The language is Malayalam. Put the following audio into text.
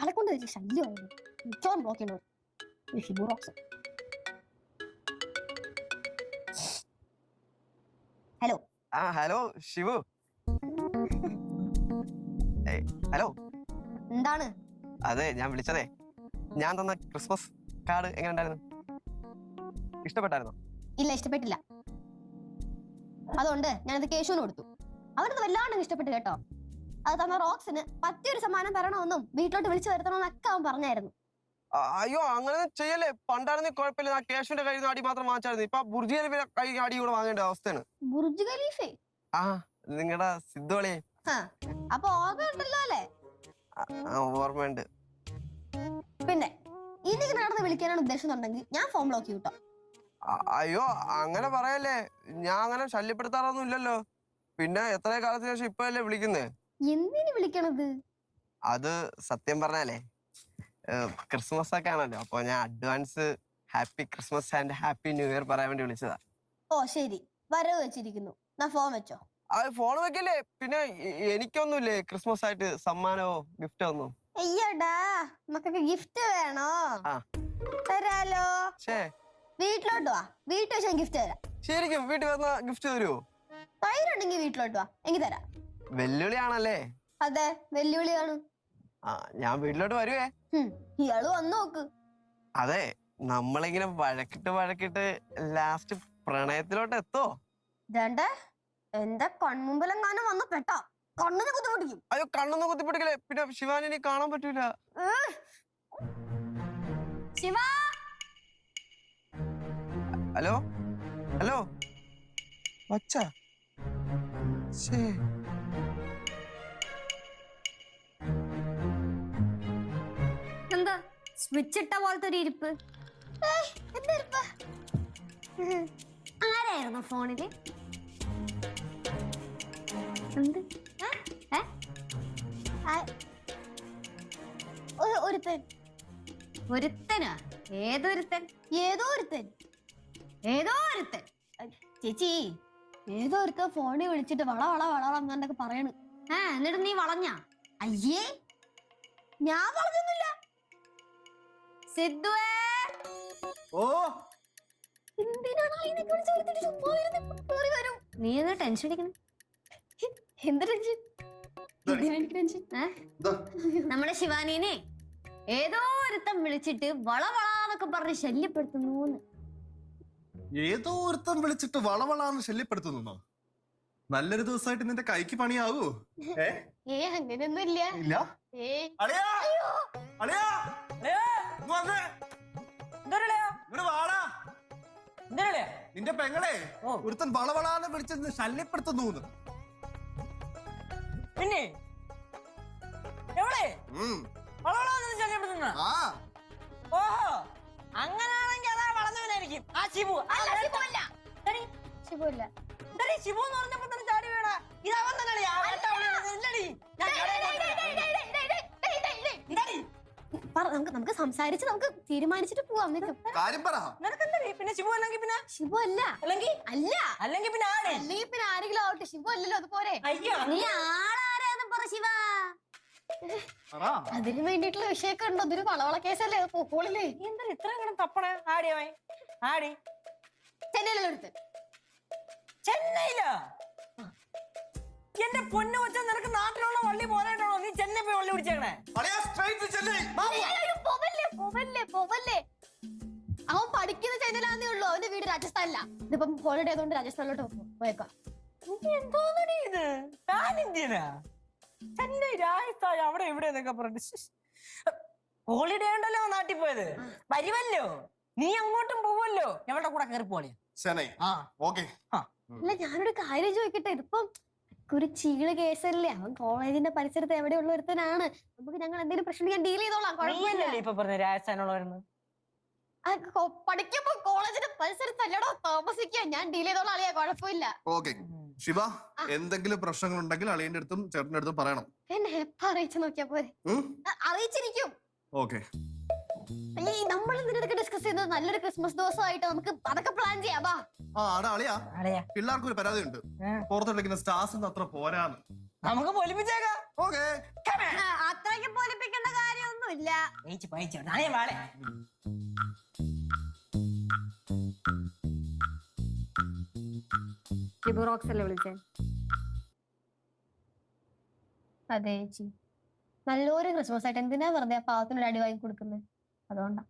ആളെ കൊണ്ട് വെച്ച് ശല്യമായിരുന്നു. മിക്കവാറും ബ്ലോക്ക് ചെയ്യണവർ Shibu rocks. Hello. Hello Shivu. Hello. എന്താണ്? അതെ, ഞാൻ വിളിച്ചതേ, ഞാൻ തന്ന ക്രിസ്മസ് കാർഡ് എങ്ങനെ ഉണ്ടായിരുന്നു? ഇഷ്ടപ്പെട്ടായിരുന്നോ? ഇല്ല, ഇഷ്ടപ്പെട്ടില്ല. അതുകൊണ്ട് ഞാനത് കേശുവിന് കൊടുത്തു. അവനത് വല്ലാണ്ട് ഇഷ്ടപ്പെട്ടു കേട്ടോ. അത് തന്ന റോക്സിന് പറ്റിയൊരു സമ്മാനം തരണമെന്നും വീട്ടിലോട്ട് വിളിച്ചു വരുത്തണമെന്നൊക്കെ അവൻ പറഞ്ഞായിരുന്നു. അയ്യോ, അങ്ങനെ ചെയ്യല്ലേ. പണ്ടായിരുന്നു കുഴപ്പമില്ല, കേശുവിന്റെ കയ്യിൽ നിന്ന് അടി മാത്രം വാങ്ങിച്ചായിരുന്നു. ഇപ്പൊ ബുർജ് ഖലീഫ കൈ അടി കൂടെ വാങ്ങേണ്ട അവസ്ഥയാണ്. ബുർജ് ഖലീഫേ? നിങ്ങളുടെ സിദ്ധോളിയെ. അപ്പൊ ഓർമ്മയുണ്ടല്ലോ അല്ലേ? ഓർമ്മയുണ്ട്. പിന്നെ ഇനി നടന്ന് വിളിക്കാനാണ് ഉദ്ദേശിക്കുന്നുണ്ടെങ്കിൽ ഞാൻ ഫോൺ ബ്ലോക്ക് ചെയ്യും കേട്ടോ. അയ്യോ, അങ്ങനെ പറയല്ലേ. ഞാൻ അങ്ങനെ ശല്യപ്പെടുത്താറൊന്നും ഇല്ലല്ലോ. പിന്നെ എത്ര കാലത്തിന് ശേഷം ഇപ്പഴല്ലേ വിളിക്കുന്നേ? എന്തിനു വിളിക്കണത്? അത് സത്യം പറഞ്ഞാലേ ക്രിസ്മസ് ഒക്കെ ആണല്ലോ, അപ്പൊ ഞാൻ advance happy Christmas and happy new year പറയാൻ വേണ്ടി വിളിച്ചതാ. ഓ ശരി, വരവ് വെച്ചിരിക്കുന്നു. ഞാൻ ഫോൺ വെച്ചോ. ഫോൺ വെക്കല്ലേ. പിന്നെ എനിക്കൊന്നുമില്ലേ ക്രിസ്മസ് ആയിട്ട് സമ്മാനമോ ഗിഫ്റ്റോ ഒന്നും? അയ്യടാ, മക്കൾക്ക് ഗിഫ്റ്റ് വേണോ? തരാലോ. വീട്ടിലോട്ട് വാ, വീട്ടിൽ വെച്ച് ഗിഫ്റ്റ് തരാം. ശരിക്കും വീട്ടിൽ വന്ന ഗിഫ്റ്റ് തരുമോ? തൈരുണ്ടെങ്കിൽ വീട്ടിലോട്ട് വാ, എങ്കിൽ തരാം. വെല്ലുവിളിയാണല്ലേ? അതെ, വെല്ലുവിളിയാണ്. ഞാൻ വീട്ടിലോട്ട് വരുവേ. ഇയാള് വന്നു നോക്ക്. അതെ, നമ്മളിങ്ങനെ വഴക്കിട്ട് ലാസ്റ്റ് പ്രണയത്തിലോട്ട് എത്തോ? എന്റെ കൺമുമ്പിലെങ്ങാനും വന്ന് പെട്ടാ കണ്ണിന് കുത്തിപ്പൊട്ടിക്കും. അയ്യോ, കണ്ണൊന്നും കുത്തിപ്പൊട്ടിക്കലേ. പിന്നെ ശിവാനി കാണാൻ പറ്റൂല. ശിവ. ഹലോ ഹലോ വച്ച. എന്താ സ്വിച്ച് ഇട്ട പോലത്തെ ഒരു ഇരിപ്പ്? ആരായിരുന്നു ഫോണില്? ഒരുത്തനാ? ഏതോ ഒരുത്തൻ ചേച്ചി, ഏതോ ഒരുത്തൻ ഫോണിൽ വിളിച്ചിട്ട് വള എന്നൊക്കെ പറയണ്. എന്നിട്ട് നീ വളഞ്ഞാ? അയ്യേ, ഞാൻ വളഞ്ഞൊന്നുമില്ല. സിദ്ധുവേ. എന്തിനാണ് നീ എന്താ ടെൻഷൻ അടിക്കണേ? എന്ത് ടെൻഷൻ? നമ്മുടെ ശിവാനീനെ ഏതോ ഒരുത്തം വിളിച്ചിട്ട് വളവളാന്നൊക്കെ പറഞ്ഞ് ശല്യപ്പെടുത്തുന്നു. ഏതോ ഒരുത്തം വിളിച്ചിട്ട് വളവളാന്ന് ശല്യപ്പെടുത്തുന്നോ? നല്ലൊരു ദിവസമായിട്ട് നിന്റെ കൈക്ക് പണിയാവൂ? അങ്ങനെയൊന്നും ഇല്ല. നിന്റെ പെങ്ങളെ ഒരുത്തൻ വളവളാന്ന് വിളിച്ചത് ശല്യപ്പെടുത്തുന്നു. പിന്നെ എവിടെ ഓഹോ, അങ്ങനാണെങ്കിൽ അതാ വളഞ്ഞവനായിരിക്കും. ആ ശിവു. ശിവു അല്ല. ശിവു എന്ന് പറഞ്ഞപ്പോ തന്നെ ചാടി വീടാ. ഇത് അവൻ തന്നെയാ. നമുക്ക് സംസാരിച്ച് നമുക്ക് തീരുമാനിച്ചിട്ട് പോവാം. നിനക്കെന്താ പിന്നെ ശിവു അല്ലെങ്കിൽ പിന്നെ ശിവു അല്ല, അല്ലെങ്കിൽ പിന്നെ ആരെങ്കിലും ആവട്ടെ. ശിവു അല്ലല്ലോ, അതുപോലെ. നീ ആളാരാന്ന് പറ ശിവ. അതിന് വേണ്ടിട്ടുള്ള വിഷയൊക്കെ ഉണ്ടോ? അതൊരു വളവള കേസല്ലേ? പോളില്ലേ എന്താ ഇത്ര അങ്ങനെ തപ്പണ? ആടി ചെന്നൈയിലെടുത്ത്. ചെന്നൈയിലോ? എന്റെ പൊന്നു കൊച്ച, നിനക്ക് നാട്ടിലുള്ള വള്ളി പോരായിട്ടാണോ നീ ചെന്നൈ പോയി വള്ളി പിടിച്ചേക്കണേ? അവൻ പഠിക്കുന്ന ചെന്നൈയിലാന്നേ ഉള്ളൂ. അവന്റെ വീട് രാജസ്ഥാനില്ല. ഇതിപ്പം ഹോളിഡേ ആയതുകൊണ്ട് രാജസ്ഥാനിലോട്ട് പോയേക്കാം. എന്തോന്നടി ഇത്? പാൻ ഇന്ത്യനാ? ചെന്നൈ, രാജസ്ഥാൻ, അവിടെ എവിടെ എന്നൊക്കെ പറഞ്ഞിട്ട് ഹോളിഡേ ഉണ്ടല്ലോ നാട്ടിൽ പോയത്. വരുമല്ലോ, നീ അങ്ങോട്ടും പോവല്ലോ. എവിടെ കൂടെ കയറി പോലെ. അല്ല, ഞാനൊരു കാര്യം ചോദിക്കട്ടെ. ഇതിപ്പം ഒരു ചീള് കേസല്ലേ? അവൻ കോളേജിന്റെ പരിസരത്ത് എവിടെയുള്ള ഒരുത്തനാണ്. നമുക്ക് ഞങ്ങൾ എന്തെങ്കിലും പ്രശ്നം ഞാൻ ഡീൽ ചെയ്തോളാം. ഇപ്പൊ പറഞ്ഞ രാജസ്ഥാനുള്ളവരെന്ന് പഠിക്കുമ്പോ കോളേജിന്റെ പരിസരത്തല്ലടോ താമസിക്കാൻ. ഞാൻ ഡീൽ ചെയ്തോളാം അളിയാ, കുഴപ്പമില്ല. ശിവ, എന്തെങ്കിലും പ്രശ്നങ്ങൾ ഉണ്ടെങ്കിൽ അളിയന്റെ അടുത്തും ചേട്ടന്റെ അടുത്തും പറയണം. എന്നെ എപ്പ അറിയിച്ചു നോക്കിയാ പോരെ? അറിയിച്ചിരിക്കും. നമ്മൾ ഇതിനൊക്കെ ഡിസ്കസ് ചെയ്യുന്നത് നല്ലൊരു ക്രിസ്മസ് ദിവസമായിട്ട് നമുക്ക് അതൊക്കെ പ്ലാൻ ചെയ്യാം. പിള്ളേർക്ക് ഒരു പരാതി ഉണ്ട്. പുറത്തെടുക്കുന്ന സ്റ്റാർസ് ഒന്നും അത്ര പോരാന്ന്. നമുക്ക് പൊലിപ്പിച്ചേക്കാം. അത്രയ്ക്ക് പൊലിപ്പിക്കേണ്ട കാര്യമൊന്നുമില്ല. ഇല്ല. പഴിച്ചു നാളെ വാളെ. ലിബറോക്സ് അല്ലേ വിളിച്ചേ? അതെ ചേച്ചി, നല്ലൊരു ക്രിസ്മസ് ആയിട്ട് എന്തിനാ വെറുതെ ആ പാവത്തിനൊരു അടി വാങ്ങി കൊടുക്കുന്നത്? അതുകൊണ്ടാ.